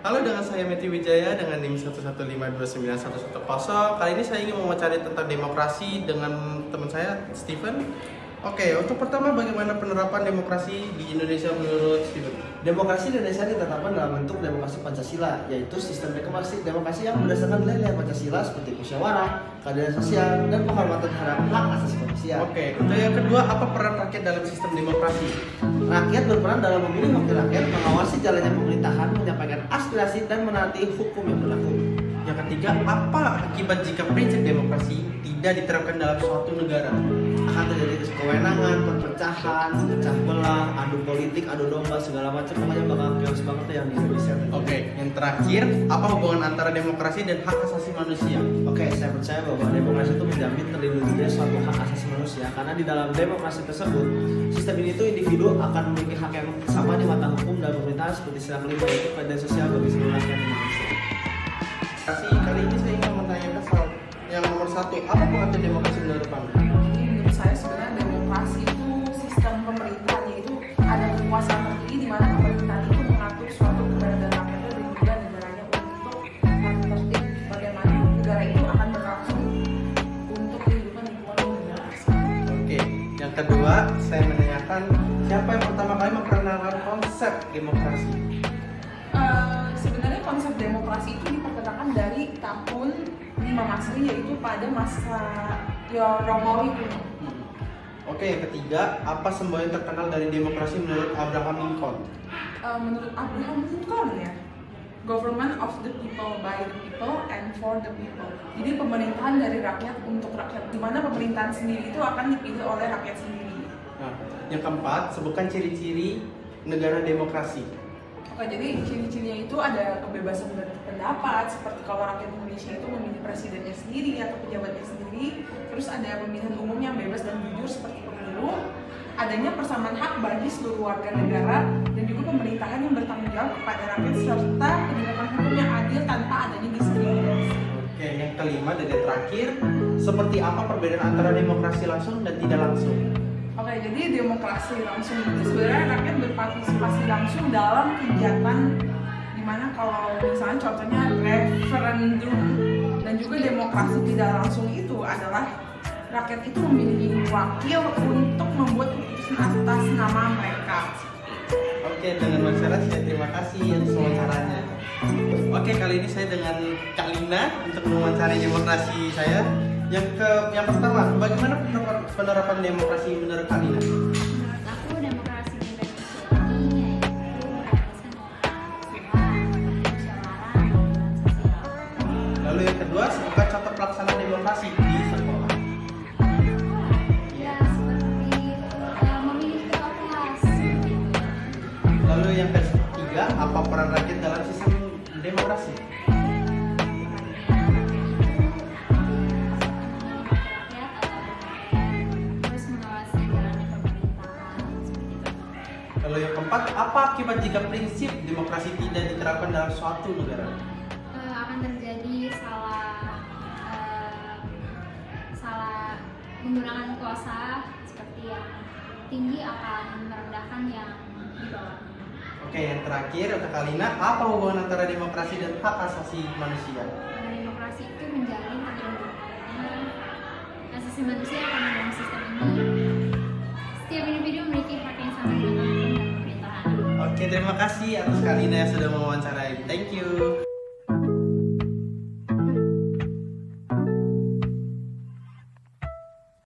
Halo, dengan saya Meti Wijaya dengan NIM 115291110. Kali ini saya ingin mewawancari tentang demokrasi dengan teman saya, Steven. Oke, untuk pertama, bagaimana penerapan demokrasi di Indonesia menurut Steven? Demokrasi di Indonesia ditetapkan dalam bentuk demokrasi Pancasila, yaitu sistem demokrasi yang berdasarkan nilai Pancasila seperti musyawarah, keadilan sosial, dan penghormatan terhadap hak asasi manusia. Oke, untuk yang kedua, apa peran rakyat dalam sistem demokrasi? Rakyat berperan dalam memilih wakil rakyat, mengawasi jalannya pemerintahan, menyampaikan aspirasi, dan menaati hukum yang berlaku. Yang ketiga, apa akibat jika prinsip demokrasi tidak diterapkan dalam suatu negara? Akan terjadi kewenangan, perpecahan, pecah belah, adu politik, adu domba, segala macam. Pokoknya bakal chaos banget yang di Indonesia. Oke, yang terakhir, apa hubungan antara demokrasi dan hak asasi manusia? Oke, saya percaya bahwa demokrasi itu menjamin terlindunginya suatu hak asasi manusia, karena di dalam demokrasi tersebut, sistem ini itu individu akan memiliki hak yang sama di mata hukum dan pemerintahan seperti sila kelima, yaitu keadilan sosial bagi seluruh rakyat Indonesia. Kali ini saya ingin menanyakan soal yang nomor satu, apa pengertian demokrasi menurut Anda? Menurut saya sebenarnya demokrasi itu sistem pemerintahan, yaitu ada kekuasaan tertinggi di mana pemerintahan itu mengatur suatu keberadaan rakyatnya dan juga negaranya untuk tertib bagaimana negara itu akan berlangsung untuk kehidupan lingkungan dan negara. Oke, yang kedua saya menanyakan siapa yang pertama kali memperkenalkan konsep demokrasi? Sebenarnya konsep demokrasi itu diperkenalkan dari tahun 5 Masehi, yaitu pada masa Romawi kuno. Oke, yang ketiga, apa semboyan terkenal dari demokrasi menurut Abraham Lincoln? Menurut Abraham Lincoln ya, government of the people, by the people, and for the people. Jadi pemerintahan dari rakyat untuk rakyat, di mana pemerintahan sendiri itu akan dipilih oleh rakyat sendiri. Nah, yang keempat, sebutkan ciri-ciri negara demokrasi. Oke, jadi ciri-cirinya itu ada kebebasan berpendapat, seperti kalau rakyat Indonesia itu memilih presidennya sendiri atau pejabatnya sendiri. Terus ada pemilihan umum yang bebas dan jujur seperti pemilu, adanya persamaan hak bagi seluruh warga negara, dan juga pemerintahan yang bertanggung jawab kepada rakyat serta penegakan hukum yang adil tanpa adanya diskriminasi. Oke, yang kelima dan yang terakhir, seperti apa perbedaan antara demokrasi langsung dan tidak langsung? Oke, jadi demokrasi langsung itu sebenarnya rakyat berpartisipasi langsung dalam kegiatan, dimana kalau misalnya contohnya referendum, dan juga demokrasi tidak langsung itu adalah rakyat itu memilih wakil untuk membuat keputusan atas nama mereka. Oke, dengan masalah saya terima kasih atas wawancaranya. Oke, kali ini saya dengan Kak Lina untuk mewawancari demokrasi saya. Yang pertama, bagaimana penerapan demokrasi menurut Kak Lina? Menurut aku demokrasi di Indonesia ini yaitu musyawarah, keadilan sosial. Lalu yang kedua, sebutkan contoh pelaksanaan demokrasi di sekolah. Ya seperti memilih ketua kelas. Lalu yang ketiga, apa peran rakyat dalam sistem demokrasi? Lalu yang keempat, apa akibat jika prinsip demokrasi tidak diterapkan dalam suatu negara? Akan terjadi salah menggunakan kuasa, seperti yang tinggi akan merendahkan yang di bawah. Oke, yang terakhir untuk Kak Lina, apa hubungan antara demokrasi dan hak asasi manusia? Karena demokrasi itu menjalin terlindungnya asasi manusia karena dalam sistem ini setiap individu memiliki hak yang sama dengan hukum dan pemerintahan. Oke, terima kasih atas Kak Lina yang sudah mewawancarai. Thank you.